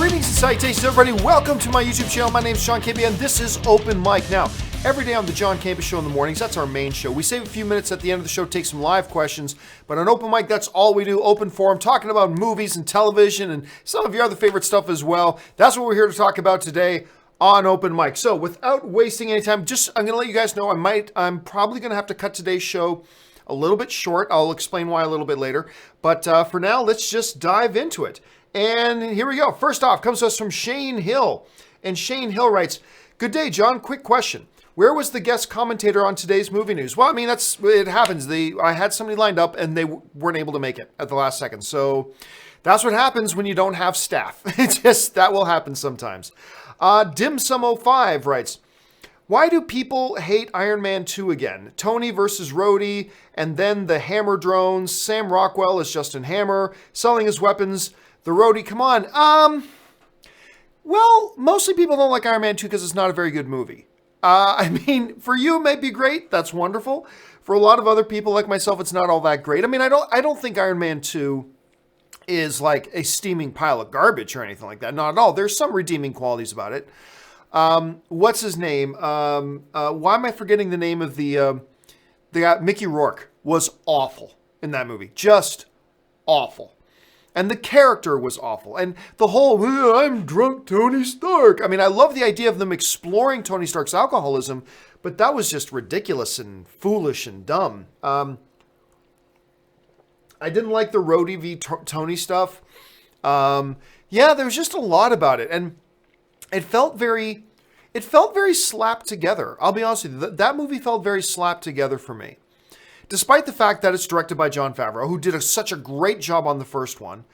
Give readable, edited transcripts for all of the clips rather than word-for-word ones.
Greetings and salutations, everybody. Welcome to my YouTube channel. My name is John Campea, and this is Open Mic. Now, every day on the John Campea Show in the mornings, that's our main show. We save a few minutes at the end of the show to take some live questions, but on Open Mic, that's all we do. Open forum, talking about movies and television and some of your other favorite stuff as well. That's what we're here to talk about today on Open Mic. So, without wasting any time, I'm going to let you guys know I'm probably going to have to cut today's show a little bit short. I'll explain why a little bit later. But for now, let's just dive into it. And here we go. First off, comes to us from Shane Hill. And Shane Hill writes, "Good day, John. Quick question. Where was the guest commentator on today's movie news?" Well, I mean, it happens. I had somebody lined up and they weren't able to make it at the last second. So that's what happens when you don't have staff. That will happen sometimes. Dimsum05 writes, "Why do people hate Iron Man 2 again? Tony versus Rhodey, and then the Hammer drones. Sam Rockwell is Justin Hammer, selling his weapons. The Rhodey, come on. Well, mostly people don't like Iron Man 2 because it's not a very good movie. I mean, for you, it may be great. That's wonderful. For a lot of other people like myself, it's not all that great. I mean, I don't think Iron Man 2 is like a steaming pile of garbage or anything like that. Not at all. There's some redeeming qualities about it. What's his name? Why am I forgetting the name of the guy? Mickey Rourke was awful in that movie. Just awful. And the character was awful. And the whole, I'm drunk Tony Stark. I mean, I love the idea of them exploring Tony Stark's alcoholism, but that was just ridiculous and foolish and dumb. I didn't like the Rhodey v. Tony stuff. Yeah, there was just a lot about it. And it felt very slapped together. I'll be honest with you. That movie felt very slapped together for me. Despite the fact that it's directed by Jon Favreau, who did such a great job on the first one.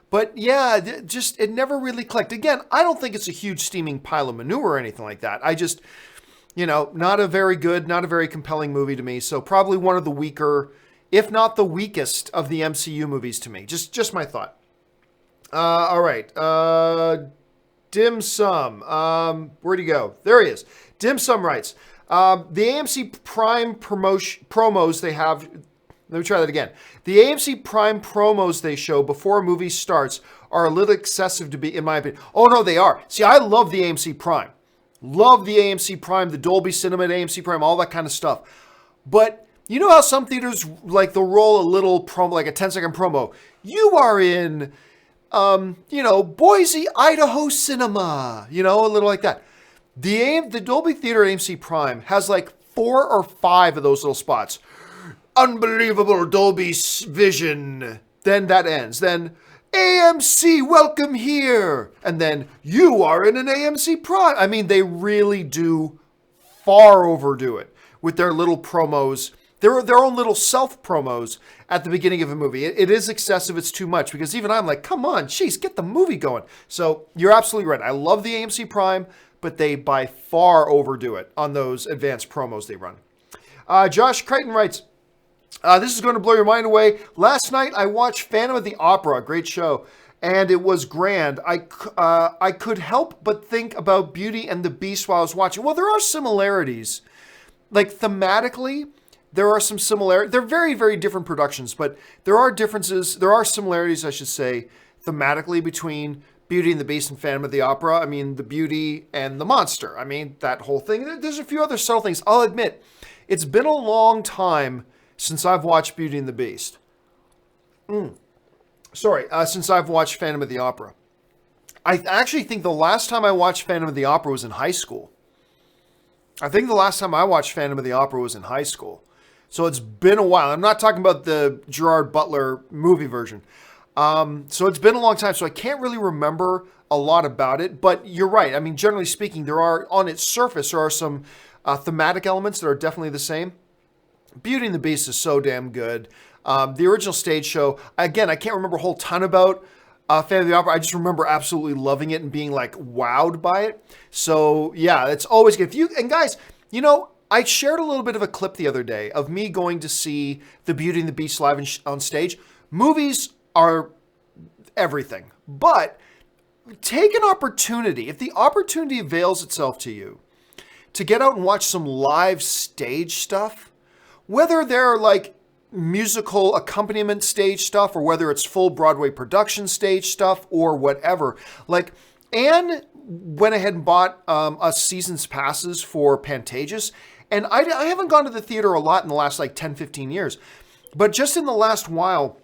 But yeah, it never really clicked. Again, I don't think it's a huge steaming pile of manure or anything like that. I just, not a very good, not a very compelling movie to me. So probably one of the weaker, if not the weakest of the MCU movies to me. Just my thought. All right. Dim Sum. Where'd he go? There he is. Dim Sum writes, the AMC Prime promos they have, let me try that again. The AMC Prime promos they show before a movie starts are a little excessive to be, in my opinion. Oh no, they are. See, I love the AMC Prime. Love the AMC Prime, the Dolby Cinema at AMC Prime, all that kind of stuff. But you know how some theaters, like, they'll roll a little promo, like a 10-second promo. You are in, Boise, Idaho cinema, a little like that. The Dolby Theater at AMC Prime has like 4 or 5 of those little spots. Unbelievable Dolby Vision. Then that ends. Then AMC, welcome here. And then you are in an AMC Prime. I mean, they really do far overdo it with their little promos. Their own little self-promos at the beginning of a movie. It is excessive. It's too much because even I'm like, come on, jeez, get the movie going. So you're absolutely right. I love the AMC Prime, but they by far overdo it on those advanced promos they run. Josh Crichton writes, this is going to blow your mind away. Last night I watched Phantom of the Opera, great show, and it was grand. I could help but think about Beauty and the Beast while I was watching. Well, there are similarities. Like thematically, there are some similarities. They're very, very different productions, but there are differences. There are similarities, I should say, thematically between Beauty and the Beast and Phantom of the Opera. I mean, the beauty and the monster. I mean, that whole thing. There's a few other subtle things. I'll admit, it's been a long time since I've watched Beauty and the Beast. Since I've watched Phantom of the Opera. I actually think the last time I watched Phantom of the Opera was in high school. So it's been a while. I'm not talking about the Gerard Butler movie version. So it's been a long time, so I can't really remember a lot about it, but you're right. I mean, generally speaking, on its surface, there are some thematic elements that are definitely the same. Beauty and the Beast is so damn good. The original stage show, again, I can't remember a whole ton about Phantom of the Opera. I just remember absolutely loving it and being like wowed by it. So yeah, it's always good. And guys, I shared a little bit of a clip the other day of me going to see the Beauty and the Beast live on stage. Movies are everything, but take an opportunity, if the opportunity avails itself to you, to get out and watch some live stage stuff, whether they're like musical accompaniment stage stuff or whether it's full Broadway production stage stuff or whatever. Like, Anne went ahead and bought us season's passes for Pantages. And I haven't gone to the theater a lot in the last like 10, 15 years. But just in the last while,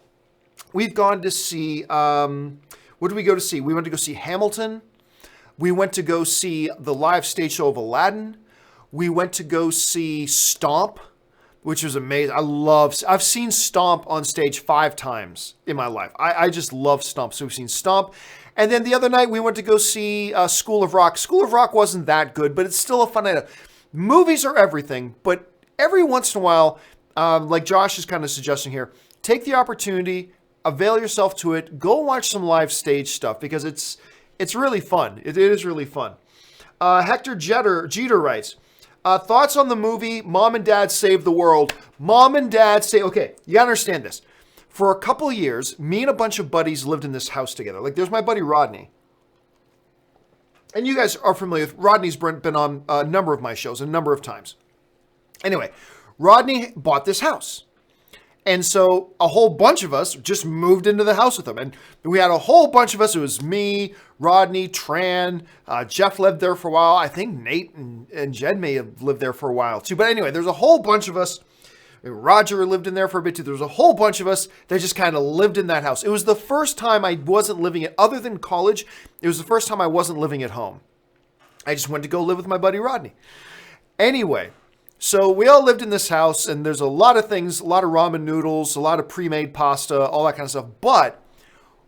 we've gone to see, what did we go to see? We went to go see Hamilton. We went to go see the live stage show of Aladdin. We went to go see Stomp, which was amazing. I've seen Stomp on stage 5 times in my life. I just love Stomp. So we've seen Stomp. And then the other night we went to go see School of Rock. School of Rock wasn't that good, but it's still a fun night. Movies are everything, but every once in a while, like Josh is kind of suggesting here, take the opportunity, avail yourself to it, go watch some live stage stuff because it's really fun. It is really fun. Hector Jeter writes, thoughts on the movie Mom and Dad Save the World. Mom and Dad say, okay, you gotta understand this. For a couple of years, me and a bunch of buddies lived in this house together. Like there's my buddy Rodney. And you guys are familiar with Rodney's been on a number of my shows a number of times. Anyway, Rodney bought this house. And so a whole bunch of us just moved into the house with him. And we had a whole bunch of us. It was me, Rodney, Tran, Jeff lived there for a while. I think Nate and Jed may have lived there for a while too. But anyway, there's a whole bunch of us. Roger lived in there for a bit too. There was a whole bunch of us that just kind of lived in that house. It was the first time I wasn't living it, other than college, it was the first time I wasn't living at home. I just went to go live with my buddy Rodney. Anyway, so we all lived in this house, and there's a lot of things, a lot of ramen noodles, a lot of pre-made pasta, all that kind of stuff. But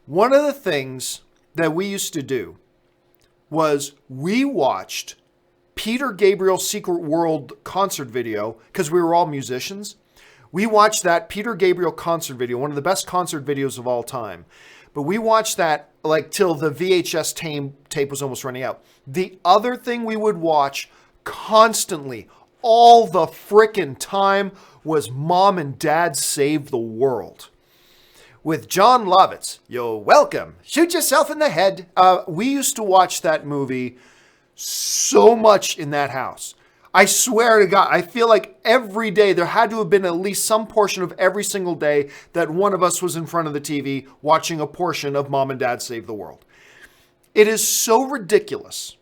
one of the things that we used to do was we watched Peter Gabriel's Secret World concert video, because we were all musicians. We watched that Peter Gabriel concert video, one of the best concert videos of all time. But we watched that like till the VHS tape was almost running out. The other thing we would watch constantly, all the frickin' time, was Mom and Dad Save the World. With John Lovitz. You're welcome. Shoot yourself in the head. We used to watch that movie so much in that house. I swear to God, I feel like every day there had to have been at least some portion of every single day that one of us was in front of the TV watching a portion of Mom and Dad Save the World. It is so ridiculous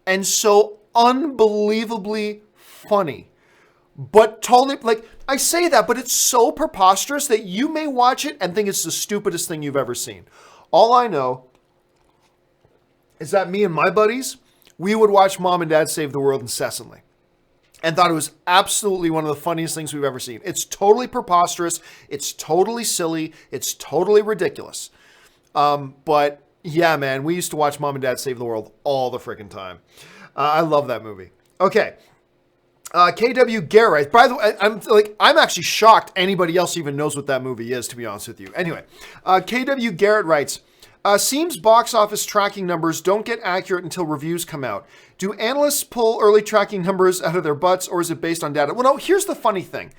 and so unbelievably funny, but totally, like, I say that, but it's so preposterous that you may watch it and think it's the stupidest thing you've ever seen. All I know is that me and my buddies, we would watch Mom and Dad Save the World incessantly and thought it was absolutely one of the funniest things we've ever seen. It's totally preposterous. It's totally silly. It's totally ridiculous. But yeah, man, we used to watch Mom and Dad Save the World all the freaking time. I love that movie. Okay. KW Garrett. By the way, I'm actually shocked anybody else even knows what that movie is, to be honest with you. Anyway, KW Garrett writes, seems box office tracking numbers don't get accurate until reviews come out. Do analysts pull early tracking numbers out of their butts, or is it based on data? Well, no, here's the funny thing.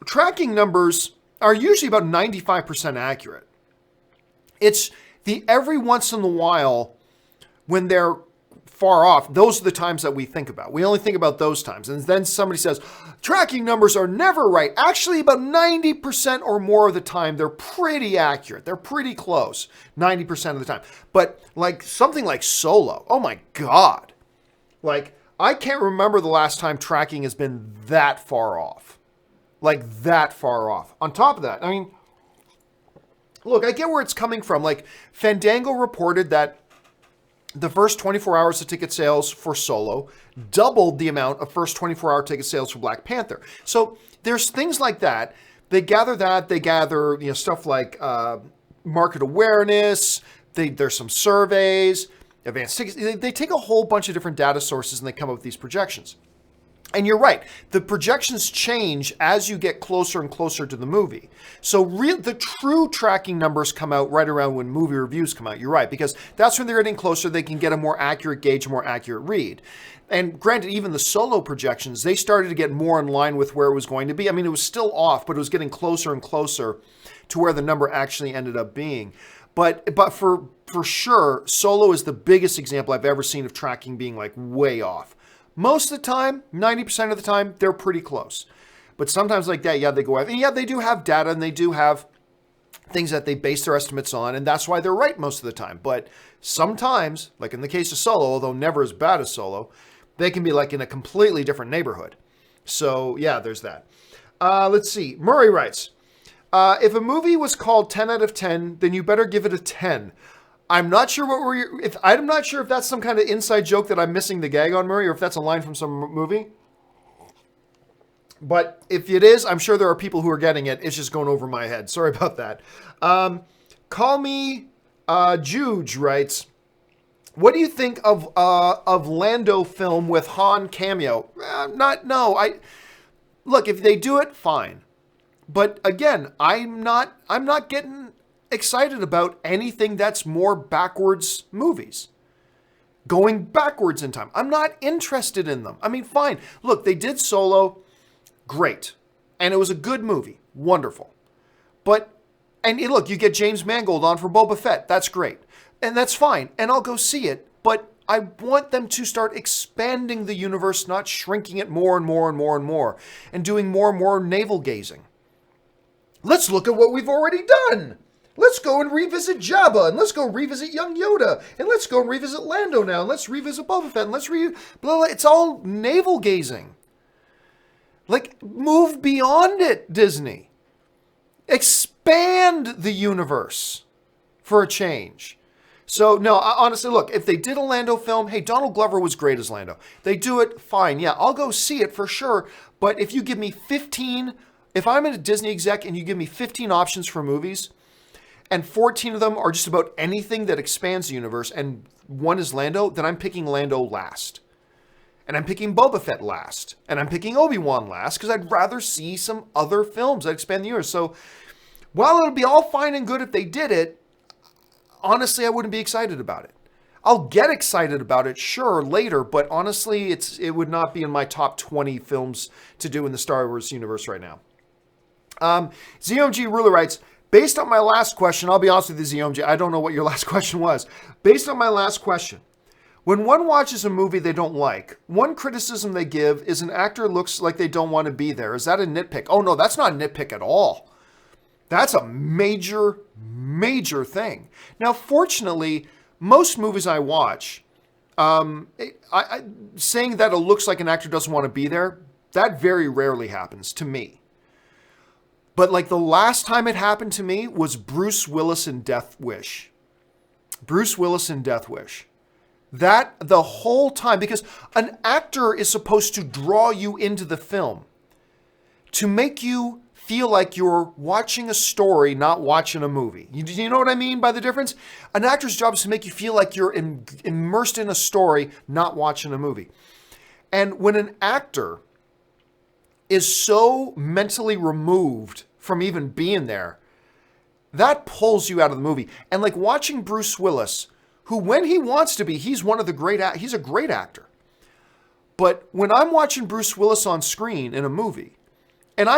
Tracking numbers are usually about 95% accurate. It's the every once in a while when they're far off, those are the times that we think about. We only think about those times. And then somebody says, tracking numbers are never right. Actually, about 90% or more of the time, they're pretty accurate. They're pretty close, 90% of the time. But like something like Solo, oh my God. Like, I can't remember the last time tracking has been that far off. Like, that far off. On top of that, I mean, look, I get where it's coming from. Like, Fandango reported that the first 24 hours of ticket sales for Solo doubled the amount of first 24-hour ticket sales for Black Panther. So there's things like that. They gather, stuff like market awareness. There's some surveys, advanced tickets. They take a whole bunch of different data sources and they come up with these projections. And you're right. The projections change as you get closer and closer to the movie. So the true tracking numbers come out right around when movie reviews come out. You're right, because that's when they're getting closer. They can get a more accurate gauge, a more accurate read. And granted, even the Solo projections, they started to get more in line with where it was going to be. I mean, it was still off, but it was getting closer and closer to where the number actually ended up being. But for sure, Solo is the biggest example I've ever seen of tracking being like way off. Most of the time, 90% of the time, they're pretty close. But sometimes like that, yeah, they go out. And yeah, they do have data and they do have things that they base their estimates on, and that's why they're right most of the time. But sometimes, like in the case of Solo, although never as bad as Solo, they can be like in a completely different neighborhood. So yeah, there's that. Let's see. Murray writes, if a movie was called 10 out of 10, then you better give it a 10. I'm not sure I'm not sure if that's some kind of inside joke that I'm missing the gag on, Murray, or if that's a line from some movie. But if it is, I'm sure there are people who are getting it. It's just going over my head. Sorry about that. Call Me Juge writes, what do you think of Lando film with Han cameo? Look, if they do it, fine. But again, I'm not getting excited about anything that's more backwards movies. Going backwards in time. I'm not interested in them. I mean, fine. Look, they did Solo. Great. And it was a good movie. Wonderful. Look, you get James Mangold on for Boba Fett. That's great. And that's fine. And I'll go see it. But I want them to start expanding the universe, not shrinking it more and more and more and more, and doing more and more navel gazing. Let's look at what we've already done. Let's go and revisit Jabba, and let's go revisit young Yoda, and let's go and revisit Lando now, and let's revisit Boba Fett, and let's blah, blah. It's all navel gazing. Like, move beyond it, Disney. Expand the universe for a change. So, no, honestly, look, if they did a Lando film, hey, Donald Glover was great as Lando. They do it, fine. Yeah, I'll go see it for sure. But if you give me 15, if I'm a Disney exec and you give me 15 options for movies, and 14 of them are just about anything that expands the universe, and one is Lando, then I'm picking Lando last. And I'm picking Boba Fett last. And I'm picking Obi-Wan last, because I'd rather see some other films that expand the universe. So, while it'll be all fine and good if they did it, honestly, I wouldn't be excited about it. I'll get excited about it, sure, later, but honestly, it would not be in my top 20 films to do in the Star Wars universe right now. ZOMG Ruler writes, based on my last question, I'll be honest with you, ZOMG, I don't know what your last question was. Based on my last question, when one watches a movie they don't like, one criticism they give is an actor looks like they don't want to be there. Is that a nitpick? Oh, no, that's not a nitpick at all. That's a major, major thing. Now, fortunately, most movies I watch, saying that it looks like an actor doesn't want to be there, that very rarely happens to me. But like the last time it happened to me was Bruce Willis in Death Wish. Bruce Willis in Death Wish. That the whole time, because an actor is supposed to draw you into the film, to make you feel like you're watching a story, not watching a movie. You know what I mean by the difference? An actor's job is to make you feel like you're immersed in a story, not watching a movie. And when an actor is so mentally removed from even being there, that pulls you out of the movie. And like watching Bruce Willis, who when he wants to be, he's a great actor. But when I'm watching Bruce Willis on screen in a movie, and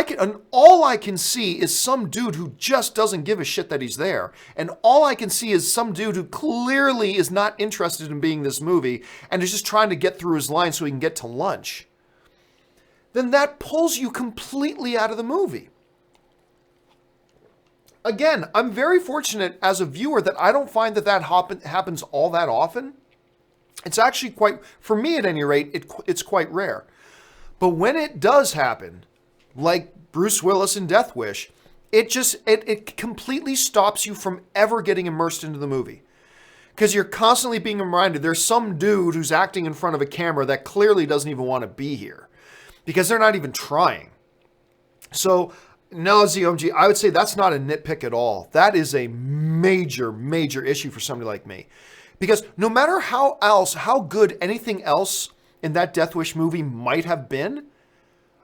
all I can see is some dude who just doesn't give a shit that he's there. And all I can see is some dude who clearly is not interested in being in this movie and is just trying to get through his lines so he can get to lunch. Then that pulls you completely out of the movie. Again, I'm very fortunate as a viewer that I don't find that happens all that often. It's actually for me at any rate, it's quite rare. But when it does happen, like Bruce Willis in Death Wish, it completely stops you from ever getting immersed into the movie. Because you're constantly being reminded there's some dude who's acting in front of a camera that clearly doesn't even want to be here. Because they're not even trying. So, no, ZOMG, I would say that's not a nitpick at all. That is a major, major issue for somebody like me. Because no matter how good anything else in that Death Wish movie might have been,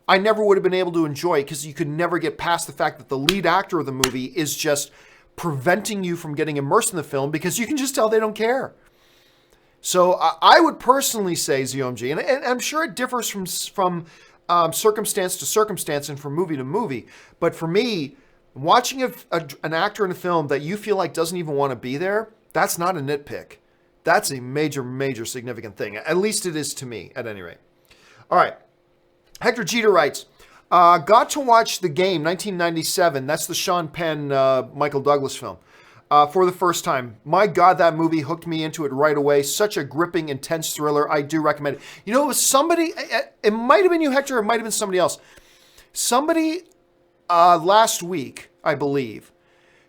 I never would have been able to enjoy it because you could never get past the fact that the lead actor of the movie is just preventing you from getting immersed in the film because you can just tell they don't care. So I would personally say, ZOMG, and I'm sure it differs from circumstance to circumstance and from movie to movie, but for me, watching an actor in a film that you feel like doesn't even want to be there, that's not a nitpick. That's a major, major significant thing. At least it is to me, at any rate. All right. Hector Jeter writes, Got to watch The Game, 1997. That's the Sean Penn, Michael Douglas film. For the first time. My God, that movie hooked me into it right away. Such a gripping, intense thriller. I do recommend it. You know, it was somebody, it might have been you, Hector, it might have been somebody else. Somebody last week, I believe,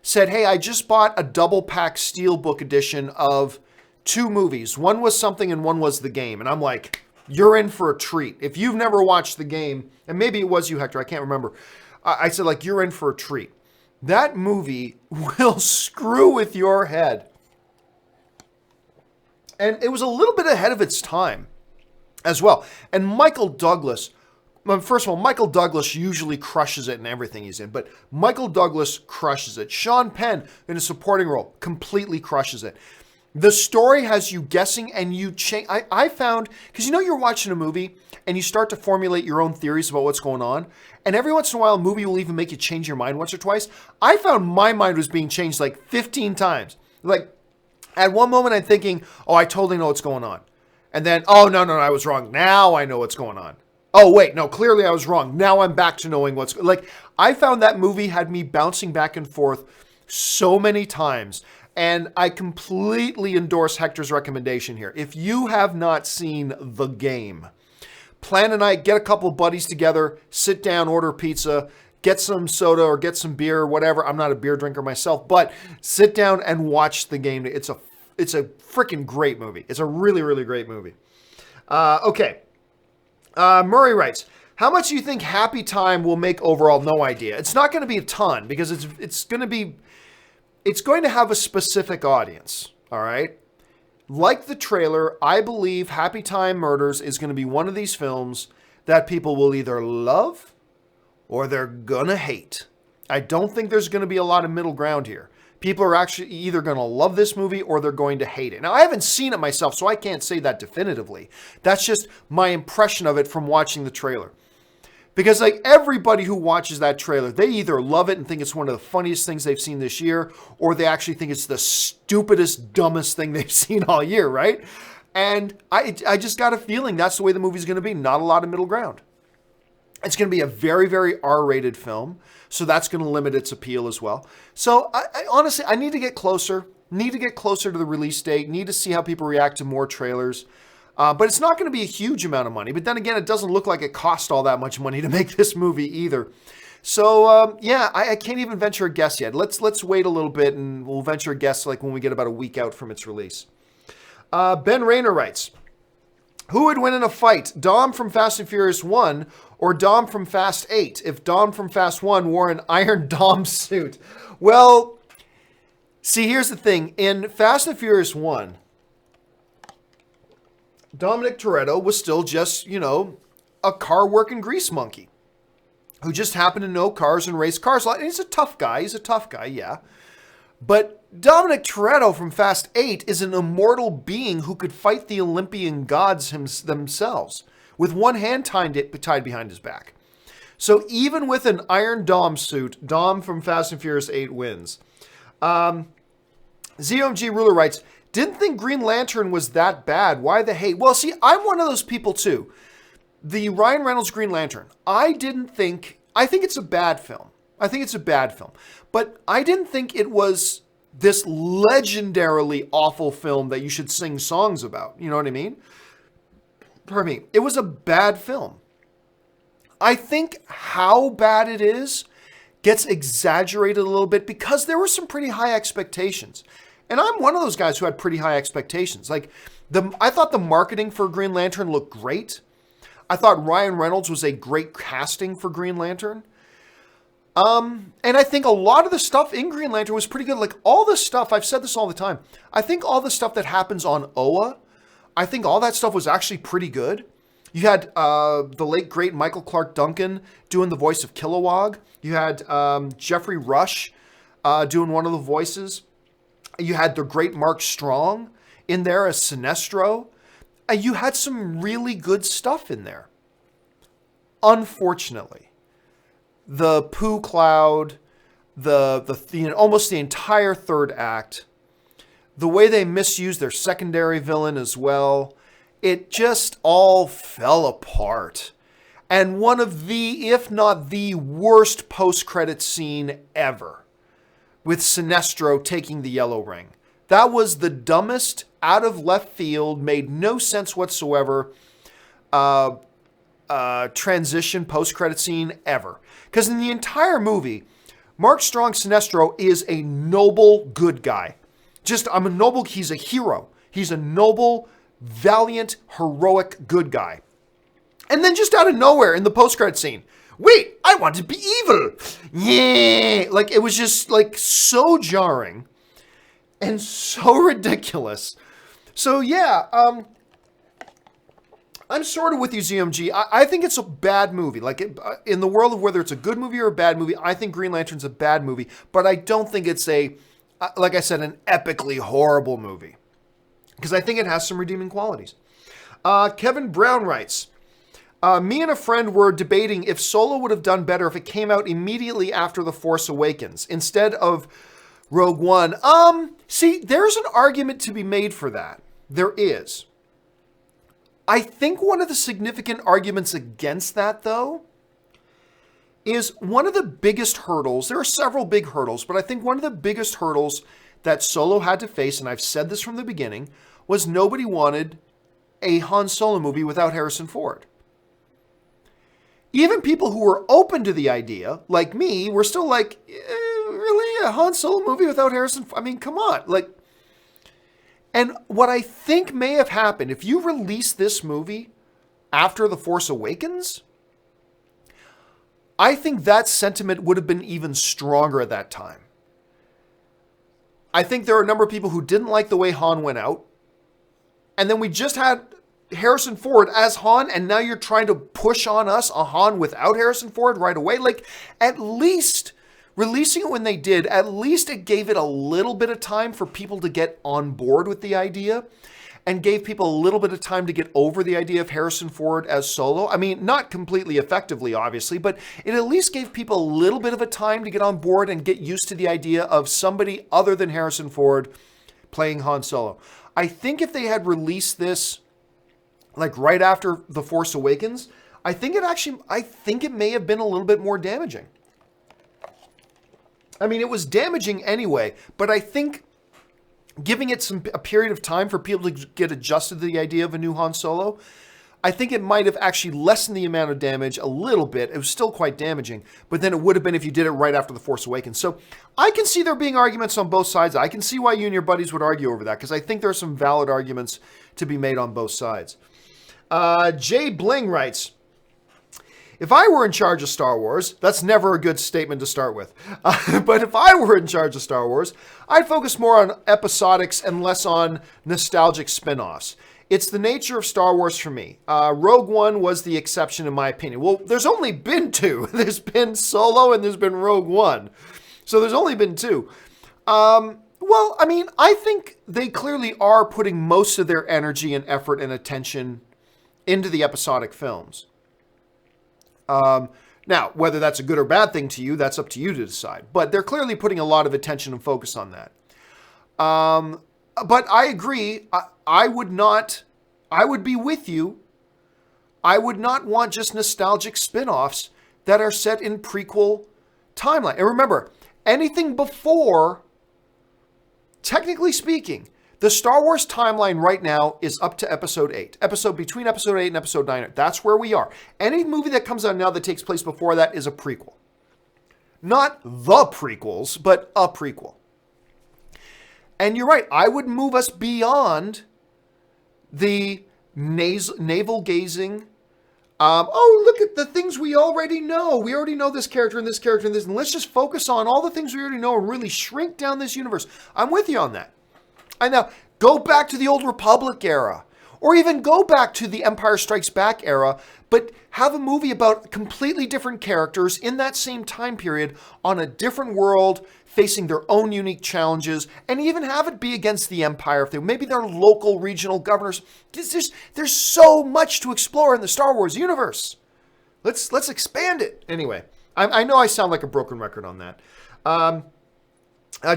said, hey, I just bought a double pack steelbook edition of 2 movies. One was something and one was The Game. And I'm like, you're in for a treat. If you've never watched The Game, and maybe it was you, Hector, I can't remember. I said, like, you're in for a treat. That movie will screw with your head. And it was a little bit ahead of its time as well. And Michael Douglas, first of all, Michael Douglas usually crushes it in everything he's in, but Michael Douglas crushes it. Sean Penn, in a supporting role, completely crushes it. The story has you guessing, and you change. I found, because you know you're watching a movie and you start to formulate your own theories about what's going on, and every once in a while a movie will even make you change your mind once or twice. I found my mind was being changed like 15 times. Like, at one moment I'm thinking, oh, I totally know what's going on. And then, oh, no, I was wrong. Now I know what's going on. Oh, wait, no, clearly I was wrong. Now I'm back to knowing what's... Like, I found that movie had me bouncing back and forth so many times. And I completely endorse Hector's recommendation here. If you have not seen The Game, plan a night, get a couple buddies together, sit down, order pizza, get some soda or get some beer or whatever. I'm not a beer drinker myself, but sit down and watch The Game. It's a freaking great movie. It's a really, really great movie. Okay. Murray writes, how much do you think Happy Time will make overall? No idea. It's not going to be a ton because it's going to have a specific audience. All right. Like the trailer, I believe Happy Time Murders is going to be one of these films that people will either love or they're going to hate. I don't think there's going to be a lot of middle ground here. People are actually either going to love this movie or they're going to hate it. Now, I haven't seen it myself, so I can't say that definitively. That's just my impression of it from watching the trailer. Because like everybody who watches that trailer, they either love it and think it's one of the funniest things they've seen this year, or they actually think it's the stupidest, dumbest thing they've seen all year, right? And I just got a feeling that's the way the movie's going to be. Not a lot of middle ground. It's going to be a very, very R-rated film, so that's going to limit its appeal as well. So I honestly, I need to get closer. Need to get closer to the release date. Need to see how people react to more trailers. But it's not going to be a huge amount of money. But then again, it doesn't look like it cost all that much money to make this movie either. So yeah, I can't even venture a guess yet. Let's wait a little bit, and we'll venture a guess like when we get about a week out from its release. Ben Rayner writes, who would win in a fight, Dom from Fast and Furious 1 or Dom from Fast 8 if Dom from Fast 1 wore an Iron Dom suit? Well, see, here's the thing. In Fast and Furious 1, Dominic Toretto was still just, a car working grease monkey who just happened to know cars and race cars. And he's a tough guy. Yeah. But Dominic Toretto from Fast 8 is an immortal being who could fight the Olympian gods themselves with one hand tied behind his back. So even with an Iron Dom suit, Dom from Fast and Furious 8 wins. ZOMG Ruler writes, didn't think Green Lantern was that bad. Why the hate? Well, see, I'm one of those people too. The Ryan Reynolds Green Lantern, I think it's a bad film. But I didn't think it was this legendarily awful film that you should sing songs about. You know what I mean? Pardon me. It was a bad film. I think how bad it is gets exaggerated a little bit because there were some pretty high expectations. And I'm one of those guys who had pretty high expectations. Like, I thought the marketing for Green Lantern looked great. I thought Ryan Reynolds was a great casting for Green Lantern. And I think a lot of the stuff in Green Lantern was pretty good. Like all the stuff, I've said this all the time. I think all the stuff that happens on Oa, I think all that stuff was actually pretty good. You had the late, great Michael Clark Duncan doing the voice of Kilowog. You had Jeffrey Rush doing one of the voices. You had the great Mark Strong in there as Sinestro. You had some really good stuff in there. Unfortunately, the poo cloud, almost the entire third act, the way they misused their secondary villain as well, it just all fell apart. and one of the, if not the worst post-credit scene ever, with Sinestro taking the yellow ring. That was the dumbest, out of left field, made no sense whatsoever transition post-credit scene ever. Because in the entire movie, Mark Strong Sinestro is a noble good guy. He's a hero. He's a noble, valiant, heroic good guy. And then just out of nowhere in the post-credit scene, wait, I want to be evil. Yeah. Like, it was just like so jarring and so ridiculous. So yeah, I'm sort of with you, ZMG. I think it's a bad movie. Like, in the world of whether it's a good movie or a bad movie, I think Green Lantern's a bad movie. But I don't think it's like I said, an epically horrible movie. Because I think it has some redeeming qualities. Kevin Brown writes, me and a friend were debating if Solo would have done better if it came out immediately after The Force Awakens instead of Rogue One. See, there's an argument to be made for that. There is. I think one of the significant arguments against that, though, is one of the biggest hurdles. There are several big hurdles, but I think one of the biggest hurdles that Solo had to face, and I've said this from the beginning, was nobody wanted a Han Solo movie without Harrison Ford. Even people who were open to the idea, like me, were still like, really? A Han Solo movie without Harrison Ford? I mean, come on. Like, and what I think may have happened, if you release this movie after The Force Awakens, I think that sentiment would have been even stronger at that time. I think there are a number of people who didn't like the way Han went out. And then we just had Harrison Ford as Han, and now you're trying to push on us a Han without Harrison Ford right away. Like, at least releasing it when they did, at least it gave it a little bit of time for people to get on board with the idea, and gave people a little bit of time to get over the idea of Harrison Ford as Solo. I mean, not completely effectively, obviously, but it at least gave people a little bit of a time to get on board and get used to the idea of somebody other than Harrison Ford playing Han Solo. I think if they had released this like right after The Force Awakens, I think it may have been a little bit more damaging. I mean, it was damaging anyway, but I think giving it a period of time for people to get adjusted to the idea of a new Han Solo, I think it might have actually lessened the amount of damage a little bit. It was still quite damaging, but then it would have been if you did it right after The Force Awakens. So I can see there being arguments on both sides. I can see why you and your buddies would argue over that, because I think there are some valid arguments to be made on both sides. Jay Bling writes, if I were in charge of Star Wars, that's never a good statement to start with, but if I were in charge of Star Wars, I'd focus more on episodics and less on nostalgic spin-offs. It's the nature of Star Wars for me. Rogue One was the exception in my opinion. Well, there's only been two. There's been Solo and there's been Rogue One. So there's only been two. Well, I mean, I think they clearly are putting most of their energy and effort and attention into the episodic films. Now, whether that's a good or bad thing to you, that's up to you to decide. But they're clearly putting a lot of attention and focus on that. But I agree. I would be with you. I would not want just nostalgic spin-offs that are set in prequel timeline. And remember, anything before, technically speaking, the Star Wars timeline right now is up to Episode 8. Between Episode 8 and Episode 9. That's where we are. Any movie that comes out now that takes place before that is a prequel. Not the prequels, but a prequel. And you're right. I would move us beyond the navel-gazing. Look at the things we already know. We already know this character and this character and this. And let's just focus on all the things we already know and really shrink down this universe. I'm with you on that. And now, go back to the Old Republic era, or even go back to the Empire Strikes Back era, but have a movie about completely different characters in that same time period on a different world, facing their own unique challenges, and even have it be against the Empire. Maybe they're local regional governors. There's so much to explore in the Star Wars universe. Let's expand it. Anyway, I know I sound like a broken record on that.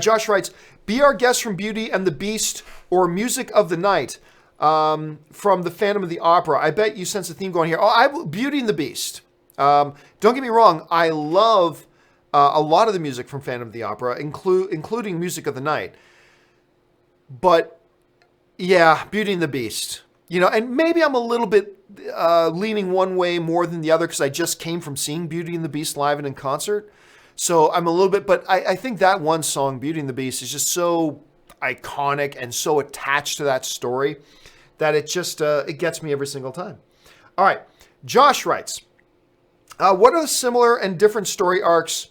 Josh writes, be our guest from Beauty and the Beast or Music of the Night from the Phantom of the Opera. I bet you sense a theme going here. Beauty and the Beast. Don't get me wrong, I love a lot of the music from Phantom of the Opera, including Music of the Night. But yeah, Beauty and the Beast. And maybe I'm a little bit leaning one way more than the other because I just came from seeing Beauty and the Beast live and in concert. So I'm a little bit, but I think that one song, Beauty and the Beast, is just so iconic and so attached to that story that it just, it gets me every single time. All right. Josh writes, what are the similar and different story arcs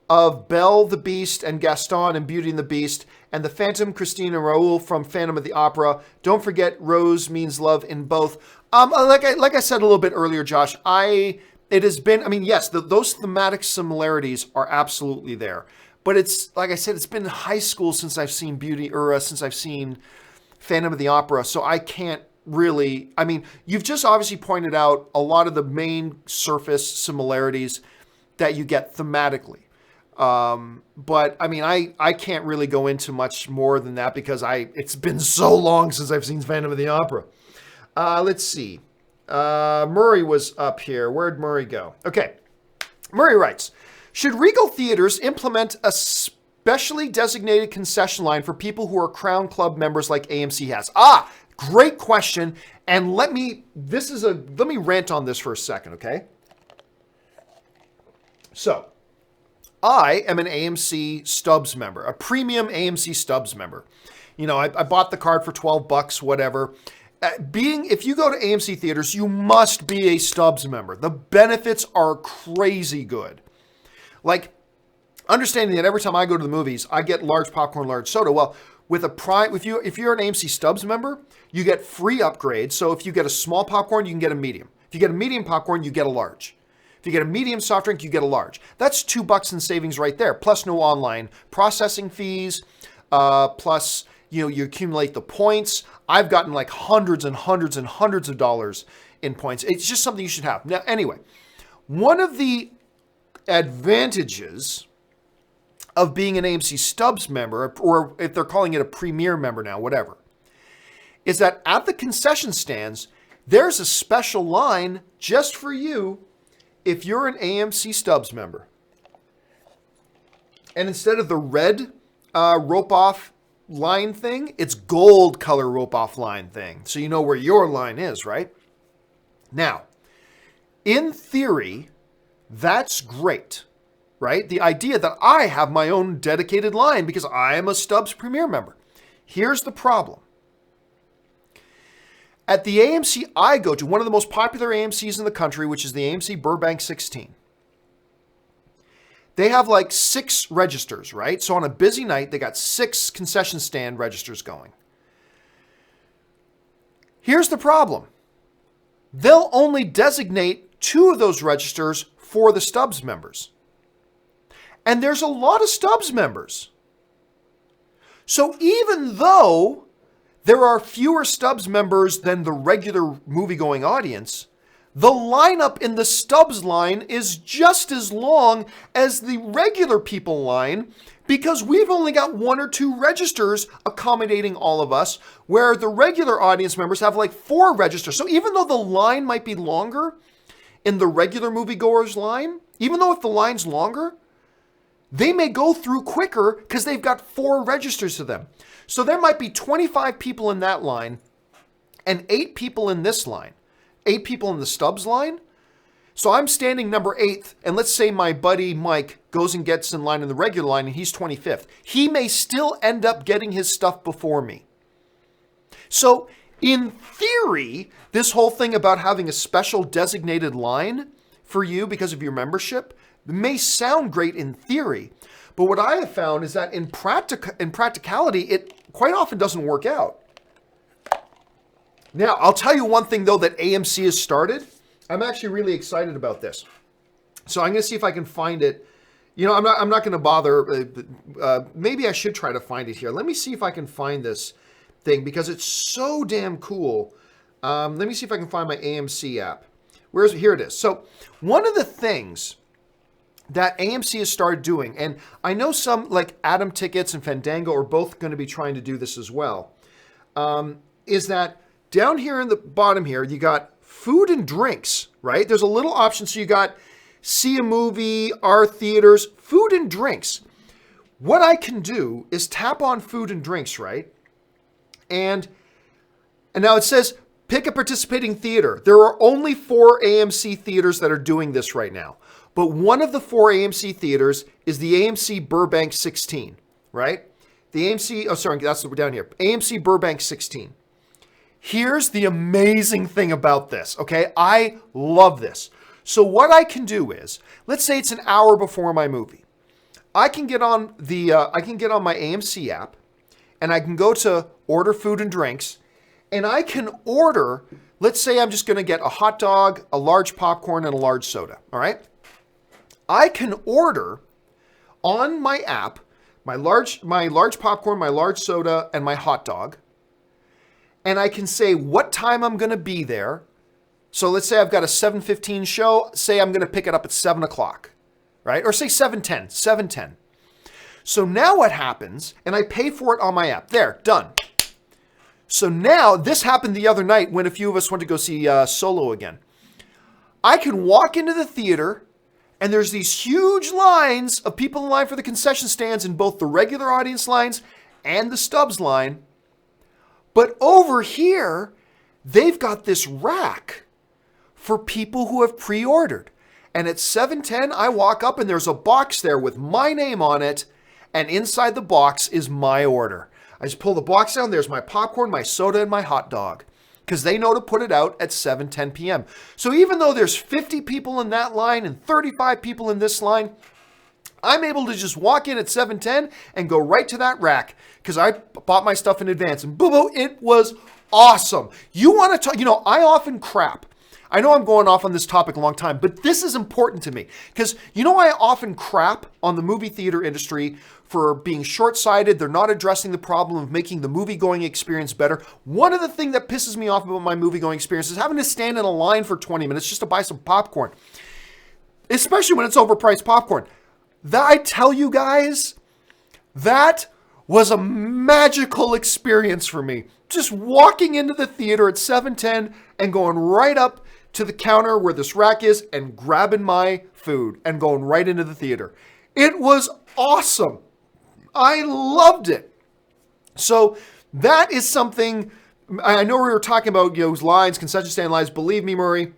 of Belle the Beast and Gaston and Beauty and the Beast and the Phantom, Christine, and Raoul from Phantom of the Opera? Don't forget Rose means love in both. Like I said a little bit earlier, Josh, it has been, yes, those thematic similarities are absolutely there. But it's, like I said, it's been high school since I've seen since I've seen Phantom of the Opera, so I can't really, you've just obviously pointed out a lot of the main surface similarities that you get thematically. But I can't really go into much more than that because it's been so long since I've seen Phantom of the Opera. Let's see. Murray was up here. Where'd Murray go? Okay. Murray writes, should Regal Theaters implement a specially designated concession line for people who are Crown Club members like AMC has? Great question. And let me rant on this for a second, okay? So, I am an AMC Stubs member, a premium AMC Stubs member. I bought the card for $12, whatever. If you go to AMC theaters, you must be a Stubs member. The benefits are crazy good. Like, understanding that every time I go to the movies, I get large popcorn, large soda. Well, with if you're an AMC Stubs member, you get free upgrades. So if you get a small popcorn, you can get a medium. If you get a medium popcorn, you get a large. If you get a medium soft drink, you get a large. That's $2 in savings right there, plus no online processing fees, plus you accumulate the points. I've gotten like hundreds and hundreds and hundreds of dollars in points. It's just something you should have. Now, anyway, one of the advantages of being an AMC Stubs member, or if they're calling it a Premier member now, whatever, is that at the concession stands, there's a special line just for you if you're an AMC Stubs member. And instead of the red rope-off line thing, it's gold color rope-off line thing. So you know where your line is, right? Now, in theory, that's great, right? The idea that I have my own dedicated line because I am a Stubs Premier member. Here's the problem. At the AMC I go to, one of the most popular AMCs in the country, which is the AMC Burbank 16, they have like 6 registers, right? So on a busy night, they got 6 concession stand registers going. Here's the problem. They'll only designate 2 of those registers for the Stubs members. And there's a lot of Stubs members. So even though there are fewer Stubs members than the regular movie-going audience, the lineup in the Stubs line is just as long as the regular people line because we've only got 1 or 2 registers accommodating all of us, where the regular audience members have like 4 registers. So even though the line might be longer in the regular moviegoers line, even though if the line's longer, they may go through quicker because they've got 4 registers to them. So there might be 25 people in that line and 8 people in this line, 8 people in the Stubs line. So I'm standing number 8th, and let's say my buddy Mike goes and gets in line in the regular line and he's 25th. He may still end up getting his stuff before me. So in theory, this whole thing about having a special designated line for you because of your membership may sound great in theory, but what I have found is that in practicality, it quite often doesn't work out. Now, I'll tell you one thing, though, that AMC has started. I'm actually really excited about this. So I'm going to see if I can find it. I'm not going to bother. Maybe I should try to find it here. Let me see if I can find this thing because it's so damn cool. Let me see if I can find my AMC app. Here it is. So one of the things that AMC has started doing, and I know some like Atom Tickets and Fandango are both going to be trying to do this as well, is that down here in the bottom here, you got food and drinks, right? There's a little option. So you got see a movie, our theaters, food and drinks. What I can do is tap on food and drinks, right? And now it says pick a participating theater. There are only 4 AMC theaters that are doing this right now. But one of the 4 AMC theaters is the AMC Burbank 16, right? The AMC, that's down here. AMC Burbank 16. Here's the amazing thing about this, okay? I love this. So what I can do is, let's say it's an hour before my movie. I can get on my AMC app, and I can go to order food and drinks, and I can order, let's say I'm just going to get a hot dog, a large popcorn, and a large soda, all right? I can order on my app my large popcorn, my large soda, and my hot dog, and I can say what time I'm going to be there. So let's say I've got a 7:15 show. Say I'm going to pick it up at 7 o'clock, right? Or say 7:10. So now what happens, and I pay for it on my app. There, done. So now, this happened the other night when a few of us went to go see Solo again. I can walk into the theater, and there's these huge lines of people in line for the concession stands in both the regular audience lines and the Stubbs line. But over here, they've got this rack for people who have pre-ordered. And at 7:10, I walk up and there's a box there with my name on it. And inside the box is my order. I just pull the box down. There's my popcorn, my soda, and my hot dog. Because they know to put it out at 7:10 p.m. So even though there's 50 people in that line and 35 people in this line, I'm able to just walk in at 7:10 and go right to that rack because I bought my stuff in advance. And boo-boo, it was awesome. You want to talk, I often crap. I know I'm going off on this topic a long time, but this is important to me because I often crap on the movie theater industry for being short-sighted. They're not addressing the problem of making the movie-going experience better. One of the things that pisses me off about my movie-going experience is having to stand in a line for 20 minutes just to buy some popcorn, especially when it's overpriced popcorn. That, I tell you guys, that was a magical experience for me. Just walking into the theater at 7:10 and going right up to the counter where this rack is and grabbing my food and going right into the theater. It was awesome. I loved it. So that is something, I know we were talking about, lines, concession stand lines. Believe me, Murray,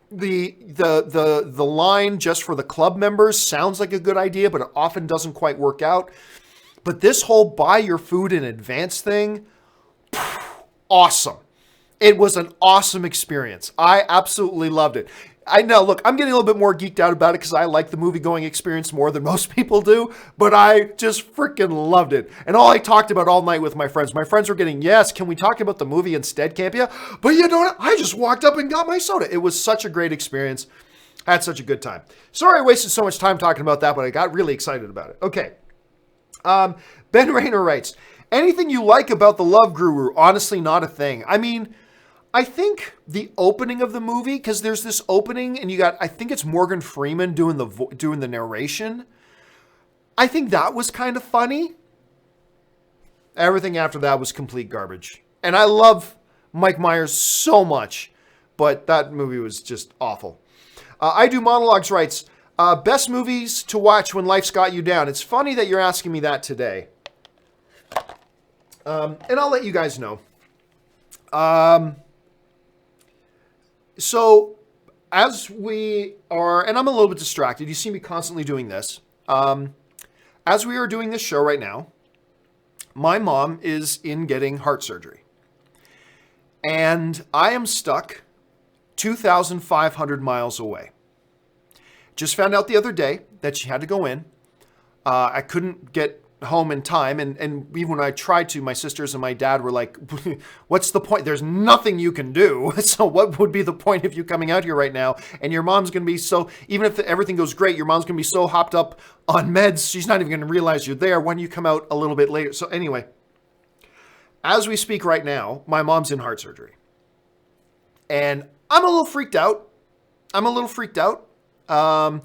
the line just for the club members sounds like a good idea, but it often doesn't quite work out. But this whole buy your food in advance thing, awesome. It was an awesome experience. I absolutely loved it. I know, look, I'm getting a little bit more geeked out about it because I like the movie-going experience more than most people do, but I just freaking loved it. And all I talked about all night with my friends were getting, yes, can we talk about the movie instead, Campea? But I just walked up and got my soda. It was such a great experience. I had such a good time. Sorry I wasted so much time talking about that, but I got really excited about it. Okay. Ben Rayner writes, anything you like about the Love Guru? Honestly, not a thing. I mean, I think the opening of the movie, because there's this opening and you got, I think it's Morgan Freeman doing the narration. I think that was kind of funny. Everything after that was complete garbage. And I love Mike Myers so much, but that movie was just awful. I Do Monologues writes, best movies to watch when life's got you down. It's funny that you're asking me that today. And I'll let you guys know. So as we are, and I'm a little bit distracted. You see me constantly doing this. As we are doing this show right now, my mom is in getting heart surgery. And I am stuck 2,500 miles away. Just found out the other day that she had to go in. I couldn't get home in time. And even when I tried to, my sisters and my dad were like, what's the point? There's nothing you can do. So what would be the point of you coming out here right now? And your mom's going to be so, even if everything goes great, your mom's going to be so hopped up on meds, she's not even going to realize you're there when you come out a little bit later. So anyway, as we speak right now, my mom's in heart surgery. And I'm a little freaked out. And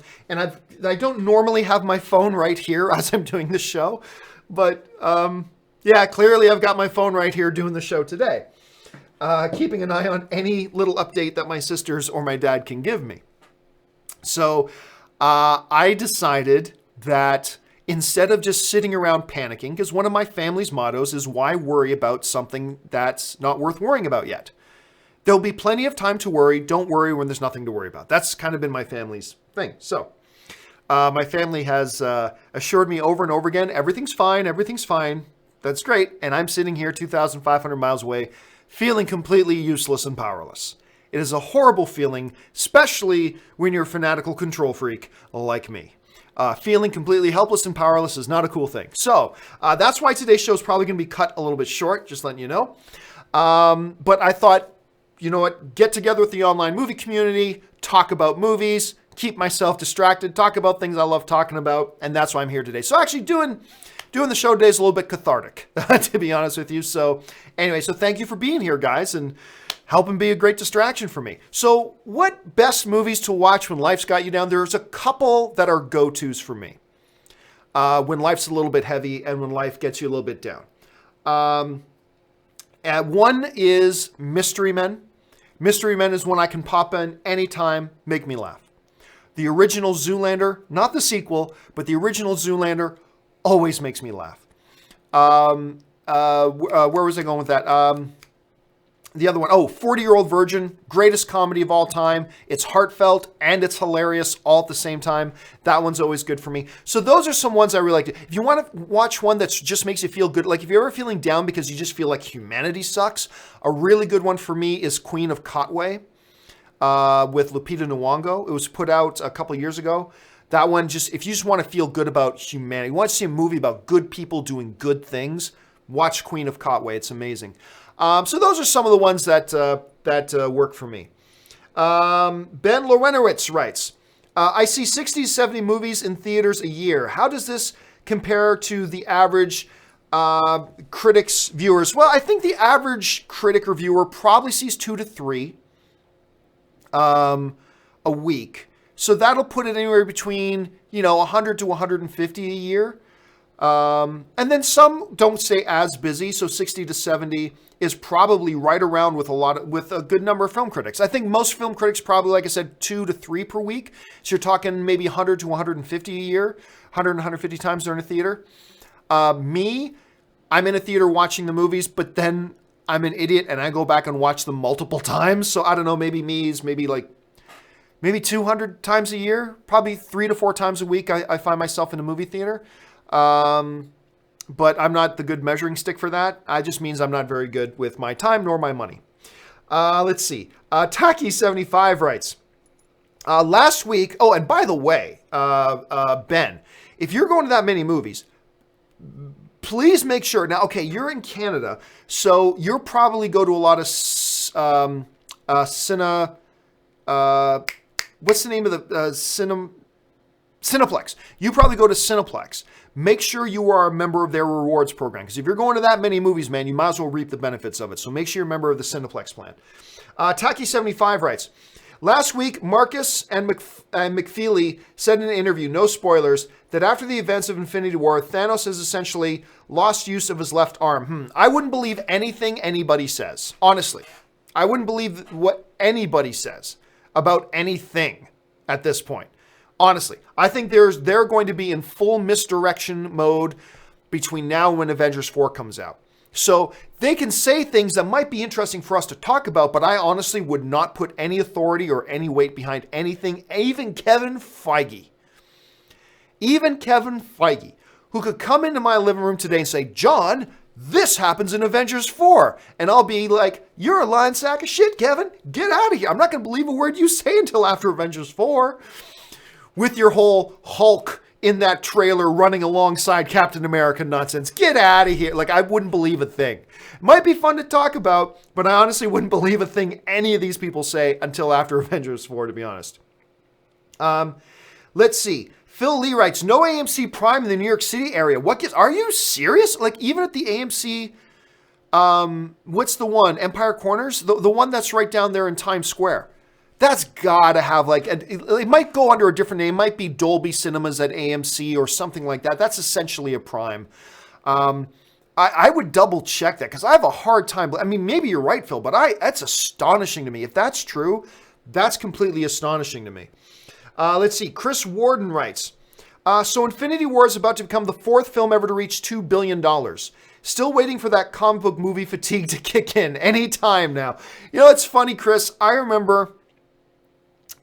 I don't normally have my phone right here as I'm doing the show, but yeah, clearly I've got my phone right here doing the show today. keeping an eye on any little update that my sisters or my dad can give me. So I decided that instead of just sitting around panicking, because one of my family's mottos is why worry about something that's not worth worrying about yet? There'll be plenty of time to worry. Don't worry when there's nothing to worry about. That's kind of been my family's thing. So my family has assured me over and over again, everything's fine, everything's fine. That's great. And I'm sitting here 2,500 miles away, feeling completely useless and powerless. It is a horrible feeling, especially when you're a fanatical control freak like me. Feeling completely helpless and powerless is not a cool thing. So that's why today's show is probably going to be cut a little bit short, just letting you know. But I thought, you know what, get together with the online movie community, talk about movies, keep myself distracted, talk about things I love talking about, and that's why I'm here today. So actually doing the show today is a little bit cathartic, to be honest with you. So anyway, so thank you for being here, guys, and helping be a great distraction for me. So what best movies to watch when life's got you down? There's a couple that are go-tos for me when life's a little bit heavy and when life gets you a little bit down. And one is Mystery Men. Mystery Men is one I can pop in anytime, make me laugh. The original Zoolander, not the sequel, but the original Zoolander always makes me laugh. Where was I going with that? The other one, 40-Year-Old Virgin, greatest comedy of all time. It's heartfelt and it's hilarious all at the same time. That one's always good for me. So those are some ones I really like. If you want to watch one that just makes you feel good, like if you're ever feeling down because you just feel like humanity sucks, a really good one for me is Queen of Katwe with Lupita Nyong'o. It was put out a couple years ago. That one, just if you just want to feel good about humanity, you want to see a movie about good people doing good things, watch Queen of Katwe. It's amazing. So those are some of the ones that work for me. Ben Lorenowitz writes, I see 60 to 70 movies in theaters a year. How does this compare to the average critics, viewers? Well, I think the average critic or viewer probably sees 2 to 3 a week. So that'll put it anywhere between, 100 to 150 a year. And then some don't stay as busy. So 60 to 70 is probably right around with a good number of film critics. I think most film critics probably, like I said, 2 to 3 per week. So you're talking maybe 100 to 150 a year, 100 and 150 times they're in a theater. Me, I'm in a theater watching the movies, but then I'm an idiot and I go back and watch them multiple times. So I don't know, maybe 200 times a year, probably 3 to 4 times a week. I find myself in a movie theater. But I'm not the good measuring stick for that. It just means I'm not very good with my time nor my money. Let's see. Taki75 writes, last week, and by the way, Ben, if you're going to that many movies, please make sure. Now, okay, you're in Canada, so you'll probably go to a lot of what's the name of the Cineplex. You probably go to Cineplex. Make sure you are a member of their rewards program. Because if you're going to that many movies, man, you might as well reap the benefits of it. So make sure you're a member of the Cineplex plan. Taki75 writes, last week, Marcus and McFeely said in an interview, no spoilers, that after the events of Infinity War, Thanos has essentially lost use of his left arm. I wouldn't believe anything anybody says. Honestly, I wouldn't believe what anybody says about anything at this point. Honestly, I think they're going to be in full misdirection mode between now and when Avengers 4 comes out. So they can say things that might be interesting for us to talk about, but I honestly would not put any authority or any weight behind anything, even Kevin Feige, who could come into my living room today and say, John, this happens in Avengers 4. And I'll be like, you're a lying sack of shit, Kevin. Get out of here. I'm not going to believe a word you say until after Avengers 4. With your whole Hulk in that trailer running alongside Captain America nonsense. Get out of here. Like, I wouldn't believe a thing. It might be fun to talk about, but I honestly wouldn't believe a thing any of these people say until after Avengers 4, to be honest. Let's see. Phil Lee writes, no AMC Prime in the New York City area. Are you serious? Like, even at the AMC, what's the one? Empire Corners? The one that's right down there in Times Square. That's gotta have it might go under a different name. It might be Dolby Cinemas at AMC or something like that. That's essentially a Prime. I would double check that because I have a hard time. I mean, maybe you're right, Phil, but that's astonishing to me. If that's true, that's completely astonishing to me. Let's see. Chris Warden writes, so Infinity War is about to become the 4th film ever to reach $2 billion. Still waiting for that comic book movie fatigue to kick in any time now. You know, it's funny, Chris. I remember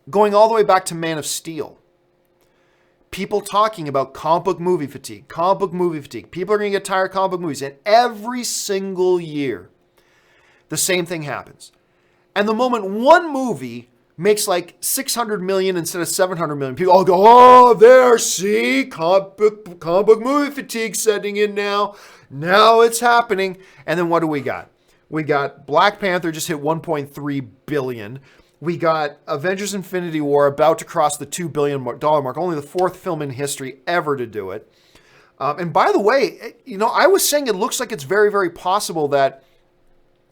going all the way back to Man of Steel. People talking about comic book movie fatigue, comic book movie fatigue. People are going to get tired of comic book movies. And every single year, the same thing happens. And the moment one movie makes like 600 million instead of 700 million, people all go, oh, there, see, comic book movie fatigue setting in now. Now it's happening. And then what do we got? We got Black Panther just hit 1.3 billion. We got Avengers Infinity War about to cross the $2 billion mark, only the 4th film in history ever to do it. And by the way, you know, I was saying it looks like it's very, very possible that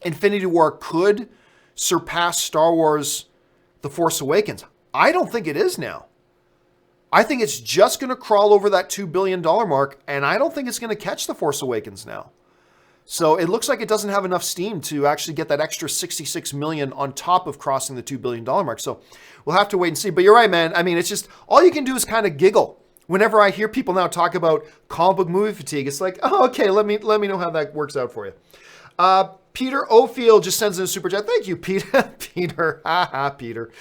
Infinity War could surpass Star Wars The Force Awakens. I don't think it is now. I think it's just going to crawl over that $2 billion mark, and I don't think it's going to catch The Force Awakens now. So it looks like it doesn't have enough steam to actually get that extra 66 million on top of crossing the $2 billion mark. So we'll have to wait and see. But you're right, man. I mean, it's just, all you can do is kind of giggle. Whenever I hear people now talk about comic book movie fatigue, it's like, oh, okay, let me know how that works out for you. Peter Ofield just sends in a super chat. Thank you, Peter. Peter. Peter.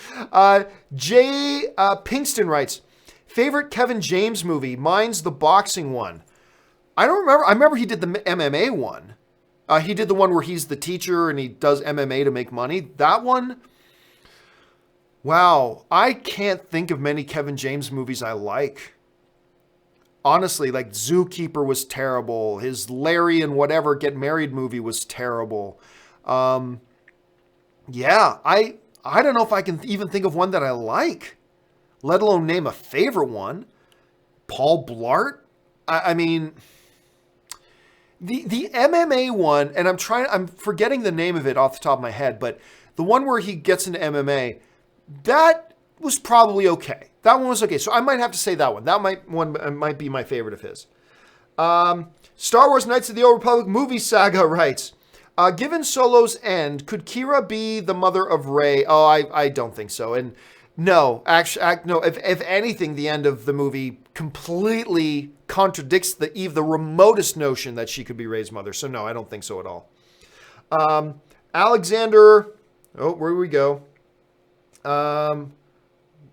Jay Pinkston writes, favorite Kevin James movie? Mine's the boxing one. I don't remember. I remember he did the MMA one. He did the one where he's the teacher and he does MMA to make money. That one, wow. I can't think of many Kevin James movies I like. Honestly, like Zookeeper was terrible. His Larry and Whatever Get Married movie was terrible. Yeah, I don't know if I can even think of one that I like, let alone name a favorite one. Paul Blart? I mean, the MMA one, and I'm forgetting the name of it off the top of my head, but the one where he gets into MMA, that was probably okay. That one was okay. So I might have to say that one. That might be my favorite of his. Star Wars Knights of the Old Republic movie saga writes, given Solo's end, could Kira be the mother of Rey? Oh, I don't think so. And no, actually, no. If anything, the end of the movie completely contradicts the remotest notion that she could be Rey's mother. So no, I don't think so at all. Alexander, oh, where do we go?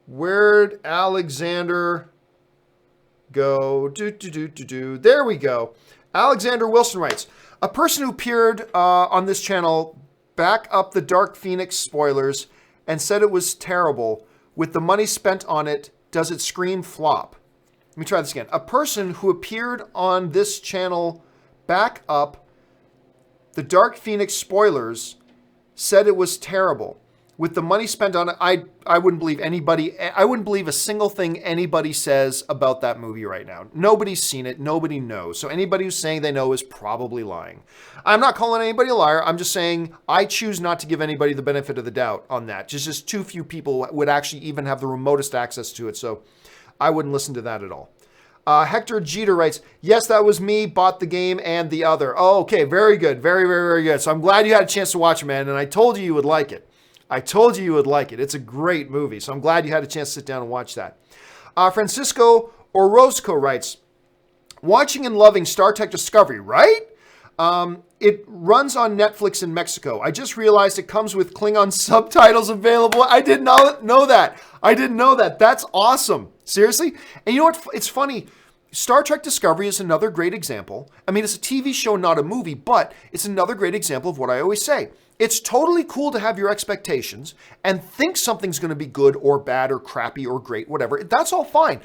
Where'd Alexander go? There we go. Alexander Wilson writes, a person who appeared on this channel back up the Dark Phoenix spoilers and said it was terrible. With the money spent on it, does it scream flop? Let me try this again. A person who appeared on this channel back up the Dark Phoenix spoilers said it was terrible. With the money spent on it, I wouldn't believe anybody. I wouldn't believe a single thing anybody says about that movie right now. Nobody's seen it. Nobody knows. So anybody who's saying they know is probably lying. I'm not calling anybody a liar. I'm just saying I choose not to give anybody the benefit of the doubt on that. Just too few people would actually even have the remotest access to it. So I wouldn't listen to that at all. Hector Jeter writes, yes, that was me, bought the game and the other. Oh, okay. Very good. Very, very, very good. So I'm glad you had a chance to watch it, man. And I told you would like it. I told you would like it. It's a great movie. So I'm glad you had a chance to sit down and watch that. Francisco Orozco writes, watching and loving Star Trek Discovery, right? It runs on Netflix in Mexico. I just realized it comes with Klingon subtitles available. I did not know that. I didn't know that. That's awesome. Seriously? And you know what? It's funny. Star Trek Discovery is another great example. I mean, it's a TV show, not a movie, but it's another great example of what I always say. It's totally cool to have your expectations and think something's going to be good or bad or crappy or great, whatever. That's all fine.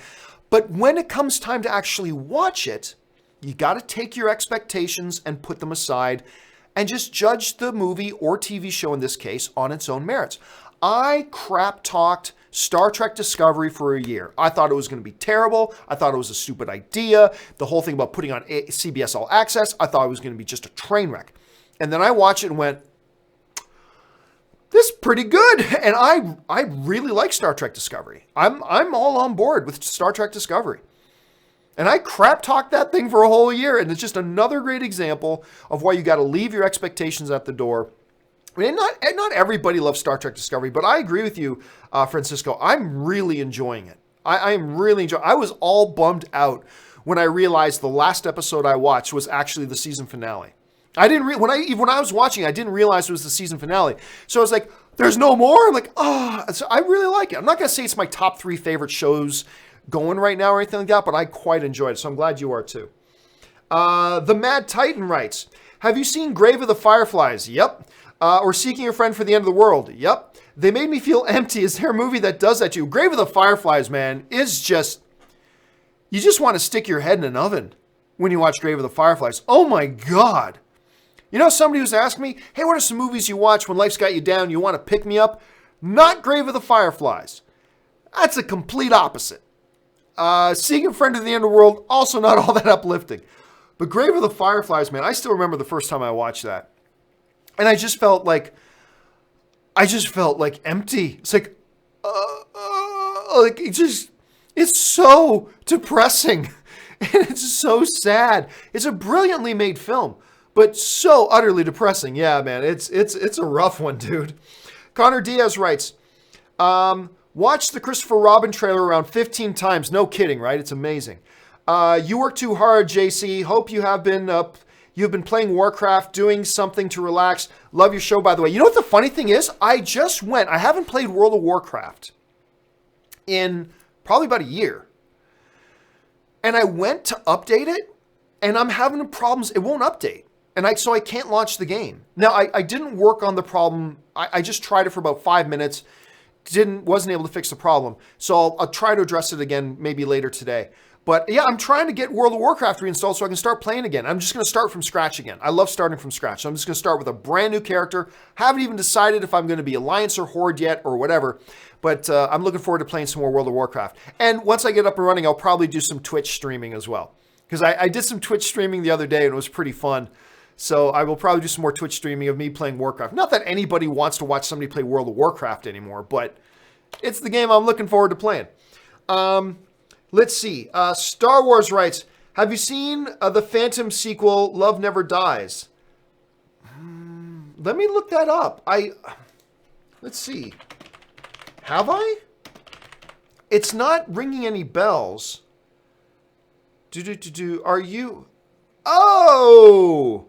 But when it comes time to actually watch it, you got to take your expectations and put them aside and just judge the movie or TV show in this case on its own merits. I crap talked Star Trek Discovery for a year. I thought it was going to be terrible. I thought it was a stupid idea. The whole thing about putting on CBS All Access, I thought it was going to be just a train wreck. And then I watched it and went, this is pretty good. And I really like Star Trek Discovery. I'm all on board with Star Trek Discovery. And I crap talked that thing for a whole year. And it's just another great example of why you got to leave your expectations at the door. I mean, not everybody loves Star Trek Discovery, but I agree with you, Francisco. I'm really enjoying it. I am really enjoying it. I was all bummed out when I realized the last episode I watched was actually the season finale. I didn't when I was watching, I didn't realize it was the season finale. So I was like, "There's no more." I'm like, "Oh," so I really like it. I'm not gonna say it's my top 3 favorite shows going right now or anything like that, but I quite enjoyed it. So I'm glad you are too. The Mad Titan writes, "Have you seen Grave of the Fireflies?" Yep. Or Seeking a Friend for the End of the World? Yep. They made me feel empty. Is there a movie that does that to you? Grave of the Fireflies, man, is just, you just want to stick your head in an oven when you watch Grave of the Fireflies. Oh my God. You know, somebody was asking me, hey, what are some movies you watch when life's got you down, you want to pick me up? Not Grave of the Fireflies. That's a complete opposite. Seeking a Friend for the End of the World, also not all that uplifting. But Grave of the Fireflies, man, I still remember the first time I watched that. And I just felt like empty. It's like it's so depressing. And it's so sad. It's a brilliantly made film, but so utterly depressing. Yeah, man, it's a rough one, dude. Connor Diaz writes, watched the Christopher Robin trailer around 15 times. No kidding, right? It's amazing. You work too hard, JC. Hope you have been up. You've been playing Warcraft, doing something to relax. Love your show, by the way. You know what the funny thing is? I haven't played World of Warcraft in probably about a year. And I went to update it, and I'm having problems. It won't update. So I can't launch the game. Now, I didn't work on the problem. I just tried it for about 5 minutes. Wasn't able to fix the problem. So I'll try to address it again maybe later today. But yeah, I'm trying to get World of Warcraft reinstalled so I can start playing again. I'm just going to start from scratch again. I love starting from scratch. So I'm just going to start with a brand new character. Haven't even decided if I'm going to be Alliance or Horde yet or whatever. But I'm looking forward to playing some more World of Warcraft. And once I get up and running, I'll probably do some Twitch streaming as well. Because I did some Twitch streaming the other day and it was pretty fun. So I will probably do some more Twitch streaming of me playing Warcraft. Not that anybody wants to watch somebody play World of Warcraft anymore, but it's the game I'm looking forward to playing. Let's see. Star Wars writes, have you seen the Phantom sequel, Love Never Dies? Let me look that up. Let's see. Have I? It's not ringing any bells. Are you? Oh!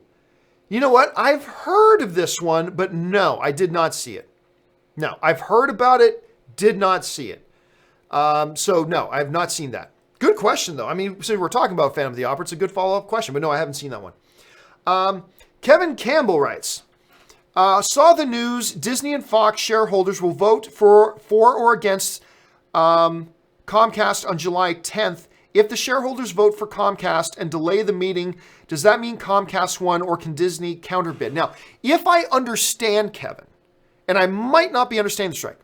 You know what? I've heard of this one, but no, I did not see it. No, I've heard about it, did not see it. So no, I have not seen that. Good question though. I mean, so we're talking about Phantom of the Opera. It's a good follow-up question, but no, I haven't seen that one. Kevin Campbell writes, saw the news, Disney and Fox shareholders will vote for or against Comcast on July 10th. If the shareholders vote for Comcast and delay the meeting, does that mean Comcast won or can Disney counterbid? Now, if I understand Kevin, and I might not be understanding this right.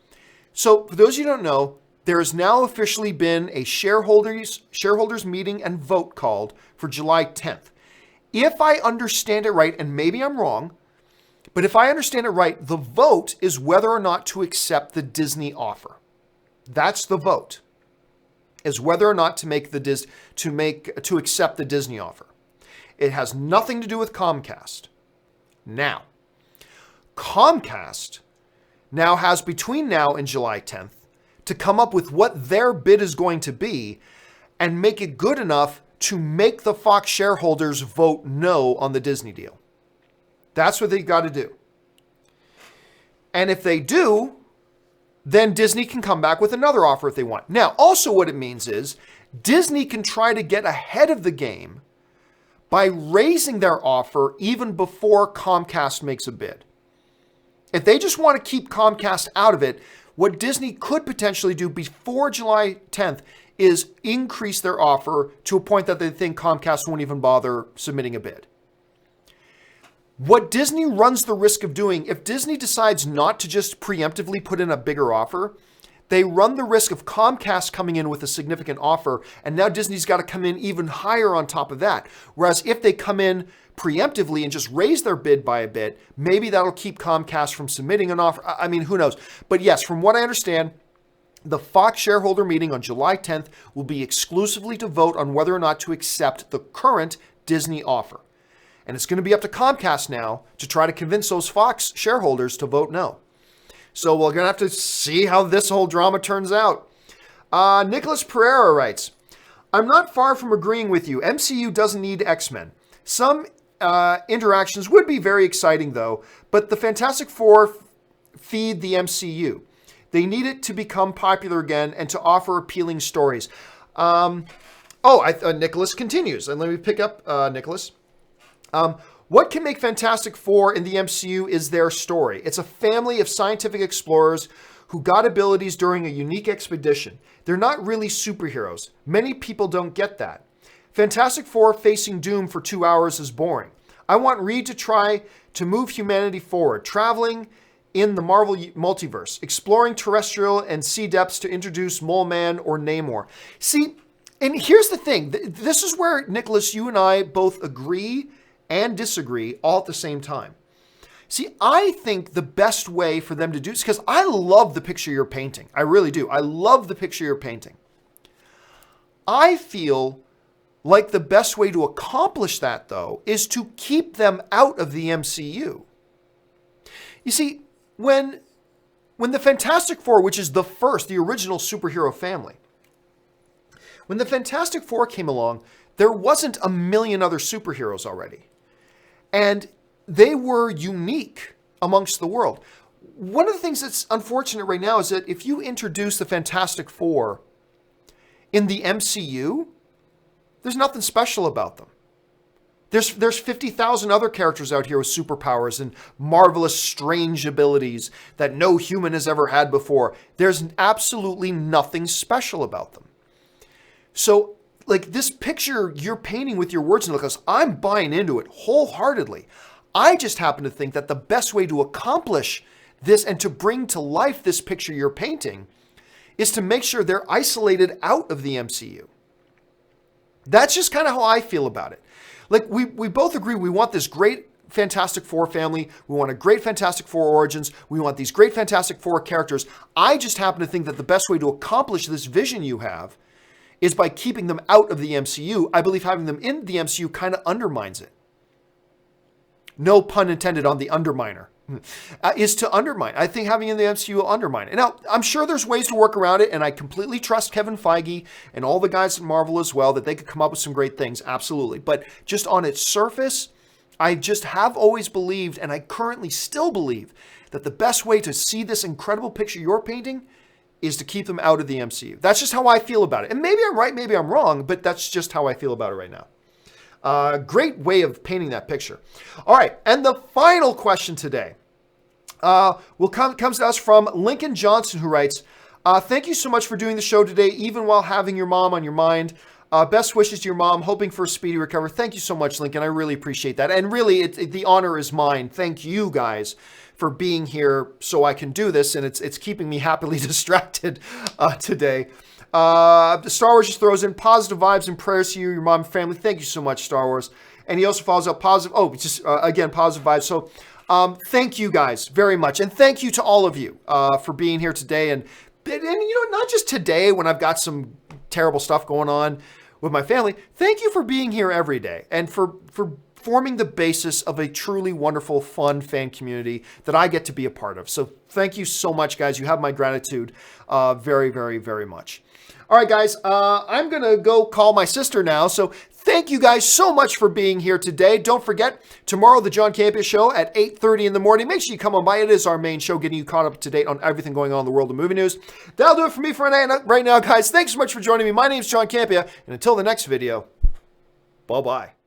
So for those of you who don't know, there has now officially been a shareholders meeting and vote called for July 10th. If I understand it right, and maybe I'm wrong, but if I understand it right, the vote is whether or not to accept the Disney offer. That's the vote, is whether or not to accept the Disney offer. It has nothing to do with Comcast. Now, Comcast now has between now and July 10th to come up with what their bid is going to be and make it good enough to make the Fox shareholders vote no on the Disney deal. That's what they've got to do. And if they do, then Disney can come back with another offer if they want. Now, also what it means is Disney can try to get ahead of the game by raising their offer even before Comcast makes a bid. If they just want to keep Comcast out of it, what Disney could potentially do before July 10th is increase their offer to a point that they think Comcast won't even bother submitting a bid. What Disney runs the risk of doing, if Disney decides not to just preemptively put in a bigger offer, they run the risk of Comcast coming in with a significant offer, and now Disney's got to come in even higher on top of that. Whereas if they come in preemptively and just raise their bid by a bit, maybe that'll keep Comcast from submitting an offer. I mean, who knows? But yes, from what I understand, The Fox shareholder meeting on July 10th will be exclusively to vote on whether or not to accept the current Disney offer. And it's going to be up to Comcast now to try to convince those Fox shareholders to vote no. So we're going to have to see how this whole drama turns out. Nicholas Pereira writes, I'm not far from agreeing with you. MCU doesn't need X-Men. Some interactions would be very exciting, though, but the Fantastic Four feed the MCU. They need it to become popular again and to offer appealing stories. Nicholas continues, and let me pick up Nicholas. What can make Fantastic Four in the MCU is their story. It's a family of scientific explorers who got abilities during a unique expedition. They're not really superheroes. Many people don't get that. Fantastic Four facing doom for 2 hours is boring. I want Reed to try to move humanity forward, traveling in the Marvel multiverse, exploring terrestrial and sea depths to introduce Mole Man or Namor. See, and here's the thing. This is where, Nicholas, you and I both agree and disagree all at the same time. See, I think the best way for them to do this, because I love the picture you're painting. I really do. I love the picture you're painting. I feel like the best way to accomplish that, though, is to keep them out of the MCU. You see, when the Fantastic Four, which is the original superhero family, when the Fantastic Four came along, there wasn't a million other superheroes already. And they were unique amongst the world. One of the things that's unfortunate right now is that if you introduce the Fantastic Four in the MCU, there's nothing special about them. There's 50,000 other characters out here with superpowers and marvelous, strange abilities that no human has ever had before. There's absolutely nothing special about them. So, like, this picture you're painting with your words, Nicholas, I'm buying into it wholeheartedly. I just happen to think that the best way to accomplish this and to bring to life this picture you're painting is to make sure they're isolated out of the MCU. That's just kind of how I feel about it. Like, we both agree we want this great Fantastic Four family. We want a great Fantastic Four origins. We want these great Fantastic Four characters. I just happen to think that the best way to accomplish this vision you have is by keeping them out of the MCU. I believe having them in the MCU kind of undermines it. No pun intended on the underminer. Is to undermine. I think having in the MCU will undermine it. Now, I'm sure there's ways to work around it, and I completely trust Kevin Feige and all the guys at Marvel as well, that they could come up with some great things, absolutely. But just on its surface, I just have always believed, and I currently still believe, that the best way to see this incredible picture you're painting is to keep them out of the MCU. That's just how I feel about it. And maybe I'm right, maybe I'm wrong, but that's just how I feel about it right now. Great way of painting that picture. All right, and the final question today comes to us from Lincoln Johnson, who writes, thank you so much for doing the show today, even while having your mom on your mind. Best wishes to your mom, hoping for a speedy recovery. Thank you so much, Lincoln. I really appreciate that. And really, the honor is mine. Thank you guys for being here so I can do this, and it's keeping me happily distracted today. Star Wars just throws in positive vibes and prayers to you, your mom and family. Thank you so much, Star Wars. And he also follows up positive, again, positive vibes. So thank you guys very much. And thank you to all of you for being here today. And you know, not just today when I've got some terrible stuff going on with my family. Thank you for being here every day and for forming the basis of a truly wonderful, fun fan community that I get to be a part of. So thank you so much, guys. You have my gratitude very, very, very much. All right, guys, I'm going to go call my sister now. So thank you guys so much for being here today. Don't forget, tomorrow, the John Campea Show at 8:30 in the morning. Make sure you come on by. It is our main show, getting you caught up to date on everything going on in the world of movie news. That'll do it for me for right now, guys. Thanks so much for joining me. My name's John Campea, and until the next video, bye-bye.